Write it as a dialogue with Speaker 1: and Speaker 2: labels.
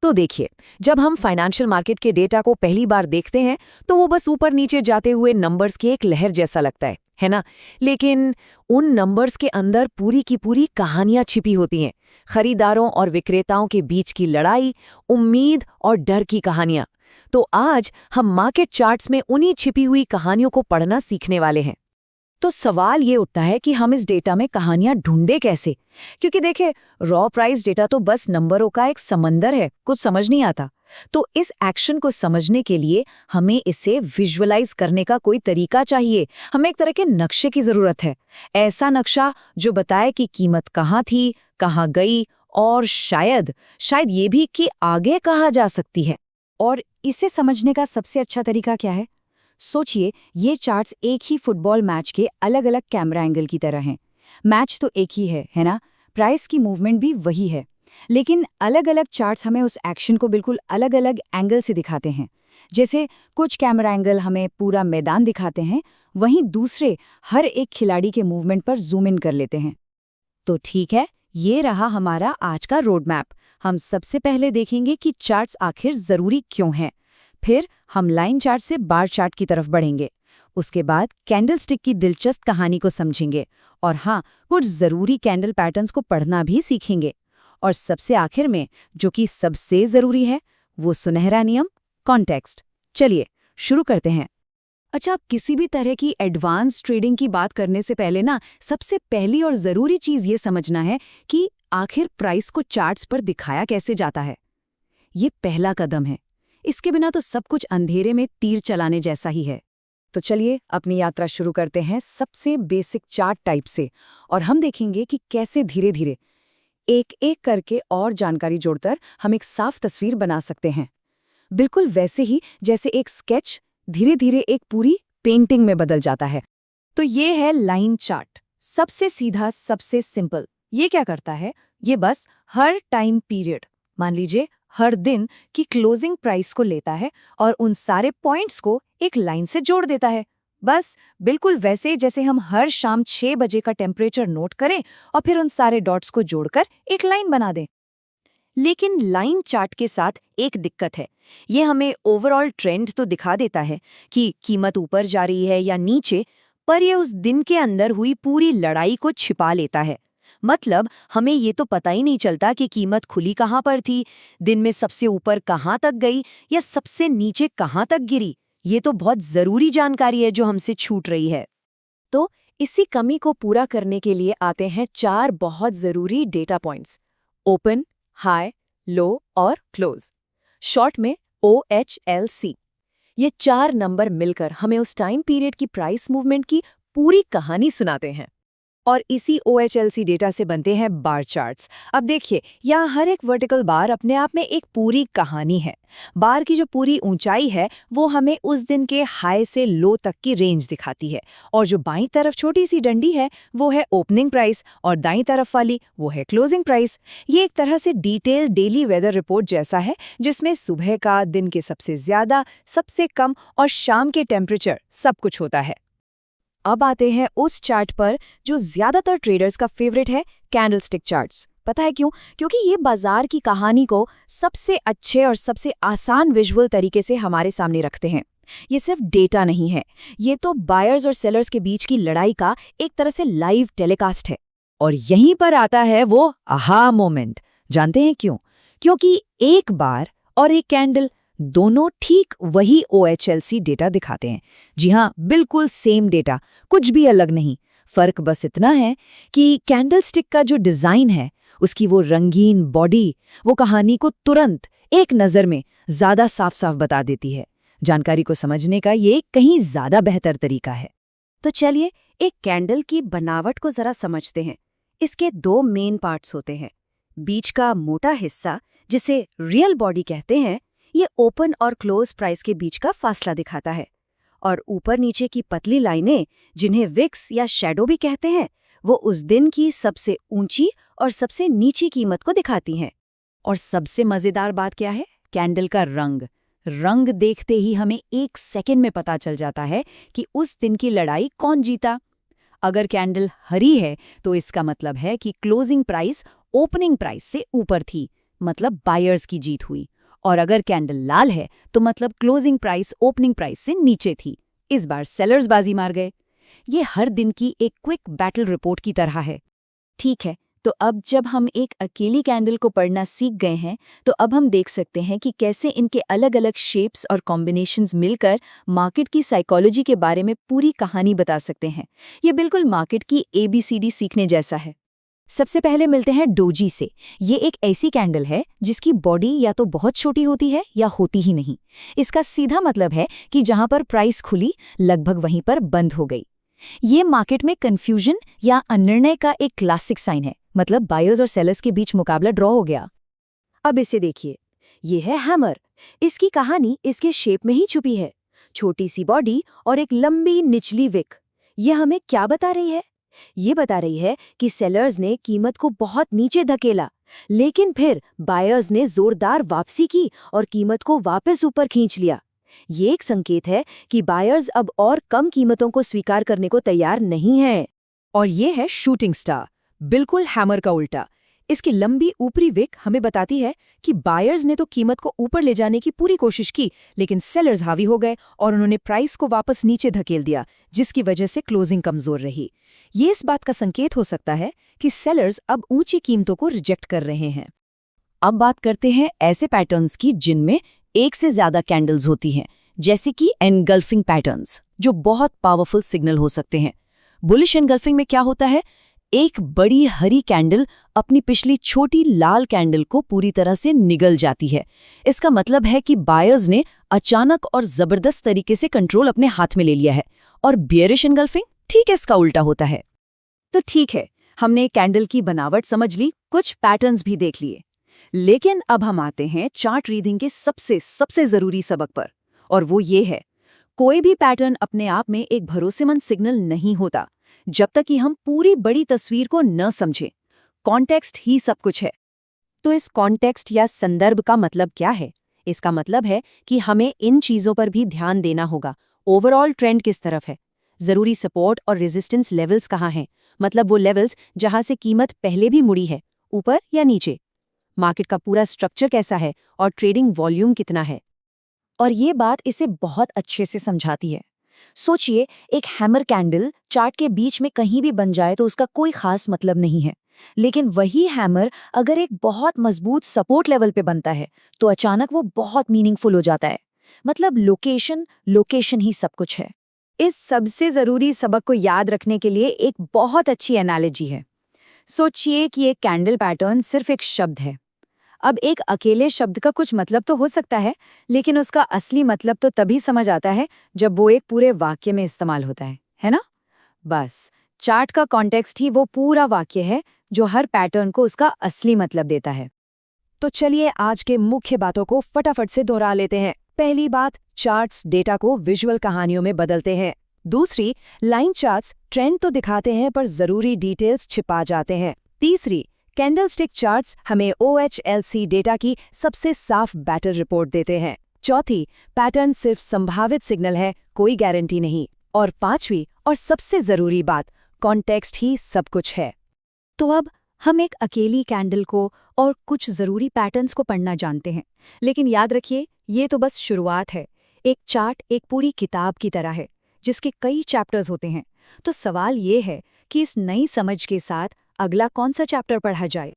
Speaker 1: तो देखिए, जब हम फाइनेंशियल मार्केट के डेटा को पहली बार देखते हैं तो वो बस ऊपर नीचे जाते हुए नंबर्स की एक लहर जैसा लगता है ना? लेकिन उन नंबर्स के अंदर पूरी की पूरी कहानियां छिपी होती हैं। खरीदारों और विक्रेताओं के बीच की लड़ाई, उम्मीद और डर की कहानियां। तो आज हम मार्केट चार्ट्स में उन्हीं छिपी हुई कहानियों को पढ़ना सीखने वाले हैं। तो सवाल ये उठता है कि हम इस डेटा में कहानियां ढूंढे कैसे? क्योंकि देखिए, रॉ प्राइस डेटा तो बस नंबरों का एक समंदर है, कुछ समझ नहीं आता। तो इस एक्शन को समझने के लिए हमें इसे विजुअलाइज करने का कोई तरीका चाहिए। हमें एक तरह के नक्शे की जरूरत है। ऐसा नक्शा जो बताए कि कीमत कहाँ थी, कहाँ गई और शायद ये भी कि आगे कहाँ जा सकती है।
Speaker 2: और इसे समझने का सबसे अच्छा तरीका क्या है? सोचिए, ये चार्ट्स एक ही फुटबॉल मैच के अलग अलग कैमरा एंगल की तरह हैं। मैच तो एक ही है ना? प्राइस की मूवमेंट भी वही है। लेकिन अलग अलग चार्ट्स हमें उस एक्शन को बिल्कुल अलग अलग एंगल से दिखाते हैं। जैसे कुछ कैमरा एंगल हमें पूरा मैदान दिखाते हैं, वहीं दूसरे हर एक खिलाड़ी के मूवमेंट पर जूम इन कर लेते हैं। तो ठीक है, ये रहा हमारा आज का रोड मैप। हम सबसे पहले देखेंगे कि चार्ट्स आखिर जरूरी क्यों हैं। फिर हम लाइन चार्ट से बार चार्ट की तरफ बढ़ेंगे। उसके बाद कैंडलस्टिक की दिलचस्प कहानी को समझेंगे और हाँ, कुछ जरूरी कैंडल पैटर्न्स को पढ़ना भी सीखेंगे। और सबसे आखिर में, जो कि सबसे जरूरी है, वो सुनहरा नियम, कॉन्टेक्स्ट। चलिए शुरू करते हैं। अच्छा, किसी भी तरह की एडवांस ट्रेडिंग की बात करने से पहले ना, सबसे पहली और जरूरी चीज ये समझना है कि आखिर प्राइस को चार्ट्स पर दिखाया कैसे जाता है। ये पहला कदम है। इसके बिना तो सब कुछ अंधेरे में तीर चलाने जैसा ही है। तो चलिए अपनी यात्रा शुरू करते हैं सबसे बेसिक चार्ट टाइप से, और हम देखेंगे कि कैसे धीरे धीरे एक एक करके और जानकारी जोड़कर हम एक साफ तस्वीर बना सकते हैं। बिल्कुल वैसे ही जैसे एक स्केच धीरे धीरे एक पूरी पेंटिंग में बदल जाता है। तो ये है लाइन चार्ट, सबसे सीधा, सबसे सिंपल। ये क्या करता है? ये बस हर टाइम पीरियड, मान लीजिए हर दिन की क्लोजिंग प्राइस को लेता है और उन सारे पॉइंट्स को एक लाइन से जोड़ देता है। बस बिल्कुल वैसे जैसे हम हर शाम 6 बजे का टेम्परेचर नोट करें और फिर उन सारे डॉट्स को जोड़कर एक लाइन बना दें। लेकिन लाइन चार्ट के साथ एक दिक्कत है। ये हमें ओवरऑल ट्रेंड तो दिखा देता है कि कीमत ऊपर जा रही है या नीचे, पर ये उस दिन के अंदर हुई पूरी लड़ाई को छिपा लेता है। मतलब हमें ये तो पता ही नहीं चलता कि कीमत खुली कहाँ पर थी, दिन में सबसे ऊपर कहाँ तक गई या सबसे नीचे कहाँ तक गिरी। ये तो बहुत जरूरी जानकारी है जो हमसे छूट रही है। तो इसी कमी को पूरा करने के लिए आते हैं 4 बहुत जरूरी डेटा पॉइंट्स: ओपन, हाई, लो और क्लोज, शॉर्ट में OHLC। ये 4 नंबर मिलकर हमें उस टाइम पीरियड की प्राइस मूवमेंट की पूरी कहानी सुनाते हैं। और इसी OHLC डेटा से बनते हैं बार चार्ट्स। अब देखिए, यहाँ हर एक वर्टिकल बार अपने आप में एक पूरी कहानी है। बार की जो पूरी ऊंचाई है वो हमें उस दिन के हाई से लो तक की रेंज दिखाती है, और जो बाईं तरफ छोटी सी डंडी है वो है ओपनिंग प्राइस और दाईं तरफ वाली वो है क्लोजिंग प्राइस। ये एक तरह से डिटेल डेली वेदर रिपोर्ट जैसा है, जिसमें सुबह का, दिन के सबसे ज्यादा, सबसे कम और शाम के टेम्परेचर सब कुछ होता है। अब आते हैं उस चार्ट पर जो ज्यादातर ट्रेडर्स का फेवरेट है, कैंडलस्टिक चार्ट्स। पता है क्यों? क्योंकि ये बाजार की कहानी को सबसे अच्छे और सबसे आसान विजुअल तरीके से हमारे सामने रखते हैं। ये सिर्फ डेटा नहीं है, ये तो बायर्स और सेलर्स के बीच की लड़ाई का एक तरह से लाइव टेलीकास्ट है। और यहीं पर आता है वो आहा मोमेंट। जानते हैं क्यों? क्योंकि एक बार और एक कैंडल दोनों ठीक वही OHLC डेटा दिखाते हैं। जी हाँ, बिल्कुल सेम डेटा, कुछ भी अलग नहीं। फर्क बस इतना है कि कैंडलस्टिक का जो डिजाइन है, उसकी वो रंगीन बॉडी, वो कहानी को तुरंत एक नज़र में ज्यादा साफ साफ बता देती है। जानकारी को समझने का ये कहीं ज्यादा बेहतर तरीका है। तो चलिए एक कैंडल की बनावट को जरा समझते हैं। इसके 2 मेन पार्ट्स होते हैं। बीच का मोटा हिस्सा, जिसे रियल बॉडी कहते हैं, ये ओपन और क्लोज प्राइस के बीच का फासला दिखाता है। और ऊपर नीचे की पतली लाइनें, जिन्हें विक्स या शैडो भी कहते हैं, वो उस दिन की सबसे ऊंची और सबसे नीची कीमत को दिखाती हैं। और सबसे मजेदार बात क्या है? कैंडल का रंग। रंग देखते ही हमें 1 सेकंड में पता चल जाता है कि उस दिन की लड़ाई कौन जीता। अगर कैंडल हरी है तो इसका मतलब है कि क्लोजिंग प्राइस ओपनिंग प्राइस से ऊपर थी, मतलब बायर्स की जीत हुई। और अगर कैंडल लाल है तो मतलब क्लोजिंग प्राइस ओपनिंग प्राइस से नीचे थी। इस बार सेलर्स बाजी मार गए। ये हर दिन की एक क्विक बैटल रिपोर्ट की तरह है। ठीक है, तो अब जब हम एक अकेली कैंडल को पढ़ना सीख गए हैं तो अब हम देख सकते हैं कि कैसे इनके अलग अलग शेप्स और कॉम्बिनेशंस मिलकर मार्केट की साइकोलॉजी के बारे में पूरी कहानी बता सकते हैं। ये बिल्कुल मार्केट की ABCD सीखने जैसा है। सबसे पहले मिलते हैं डोजी से। ये एक ऐसी कैंडल है जिसकी बॉडी या तो बहुत छोटी होती है या होती ही नहीं। इसका सीधा मतलब है कि जहां पर प्राइस खुली लगभग वहीं पर बंद हो गई। ये मार्केट में कंफ्यूजन या अनिर्णय का एक क्लासिक साइन है, मतलब बायर्स और सेलर्स के बीच मुकाबला ड्रॉ हो गया। अब इसे देखिए, ये है हैमर। इसकी कहानी इसके शेप में ही छुपी है। छोटी सी बॉडी और एक लंबी निचली विक। ये हमें क्या बता रही है? ये बता रही है कि सेलर्स ने कीमत को बहुत नीचे धकेला, लेकिन फिर बायर्स ने जोरदार वापसी की और कीमत को वापस ऊपर खींच लिया। ये एक संकेत है कि बायर्स अब और कम कीमतों को स्वीकार करने को तैयार नहीं हैं।
Speaker 1: और ये है शूटिंग स्टार, बिल्कुल हैमर का उल्टा। इसकी लंबी ऊपरी विक हमें बताती है कि बायर्स ने तो कीमत को ऊपर ले जाने की पूरी कोशिश की, लेकिन सेलर्स हावी हो गए और उन्होंने प्राइस को वापस नीचे धकेल दिया, जिसकी वजह से क्लोजिंग कमजोर रही। ये इस बात का संकेत हो सकता है कि सेलर्स अब ऊंची कीमतों को रिजेक्ट कर रहे हैं। अब बात करते हैं ऐसे पैटर्न्स की जिनमें एक से ज्यादा कैंडल्स होती हैं, जैसे कि एनगल्फिंग पैटर्न्स, जो बहुत पावरफुल सिग्नल हो सकते हैं। बुलिश एनगल्फिंग में क्या होता है? एक बड़ी हरी कैंडल अपनी पिछली छोटी लाल कैंडल को पूरी तरह से निगल जाती है। इसका मतलब है कि बायर्स ने अचानक और जबरदस्त तरीके से कंट्रोल अपने हाथ में ले लिया है। और बियरिश एनगल्फिंग ठीक इसका उल्टा होता है। तो ठीक है, हमने कैंडल की बनावट समझ ली, कुछ पैटर्न्स भी देख लिए, लेकिन अब हम आते हैं चार्ट रीडिंग के सबसे जरूरी सबक पर, और वो ये है, कोई भी पैटर्न अपने आप में एक भरोसेमंद सिग्नल नहीं होता जब तक कि हम पूरी बड़ी तस्वीर को न समझें। कॉन्टेक्स्ट ही सब कुछ है। तो इस कॉन्टेक्स्ट या संदर्भ का मतलब क्या है? इसका मतलब है कि हमें इन चीजों पर भी ध्यान देना होगा। ओवरऑल ट्रेंड किस तरफ है? जरूरी सपोर्ट और रेजिस्टेंस लेवल्स कहाँ हैं? मतलब वो लेवल्स जहां से कीमत पहले भी मुड़ी है, ऊपर या नीचे। मार्केट का पूरा स्ट्रक्चर कैसा है और ट्रेडिंग वॉल्यूम कितना है? और ये बात इसे बहुत अच्छे से समझाती है। सोचिए, एक हैमर कैंडल चार्ट के बीच में कहीं भी बन जाए तो उसका कोई खास मतलब नहीं है, लेकिन वही हैमर अगर एक बहुत मजबूत सपोर्ट लेवल पे बनता है तो अचानक वो बहुत मीनिंगफुल हो जाता है। मतलब लोकेशन ही सब कुछ है। इस सबसे जरूरी सबक को याद रखने के लिए एक बहुत अच्छी एनालॉजी है। सोचिए कि एक कैंडल पैटर्न सिर्फ एक शब्द है। अब एक अकेले शब्द का कुछ मतलब तो हो सकता है, लेकिन उसका असली मतलब तो तभी समझ आता है जब वो एक पूरे वाक्य में इस्तेमाल होता है ना? बस चार्ट का कॉन्टेक्स्ट ही वो पूरा वाक्य है जो हर पैटर्न को उसका असली मतलब देता है। तो चलिए आज के मुख्य बातों को फटाफट से दोहरा लेते हैं। पहली बात, चार्ट्स डेटा को विजुअल कहानियों में बदलते हैं। दूसरी, लाइन चार्ट्स ट्रेंड तो दिखाते हैं पर जरूरी डिटेल्स छिपा जाते हैं। तीसरी, कैंडलस्टिक चार्ट्स हमें OHLC डेटा की सबसे साफ बैटल रिपोर्ट देते हैं। चौथी, पैटर्न सिर्फ संभावित सिग्नल है, कोई गारंटी नहीं। और पांचवी और सबसे जरूरी बात, कॉन्टेक्स्ट ही सब कुछ है।
Speaker 2: तो अब हम एक अकेली कैंडल को और कुछ जरूरी पैटर्न्स को पढ़ना जानते हैं, लेकिन याद रखिए, ये तो बस शुरुआत है। एक चार्ट एक पूरी किताब की तरह है जिसके कई चैप्टर्स होते हैं। तो सवाल ये है कि इस नई समझ के साथ अगला कौन सा चैप्टर पढ़ा जाए।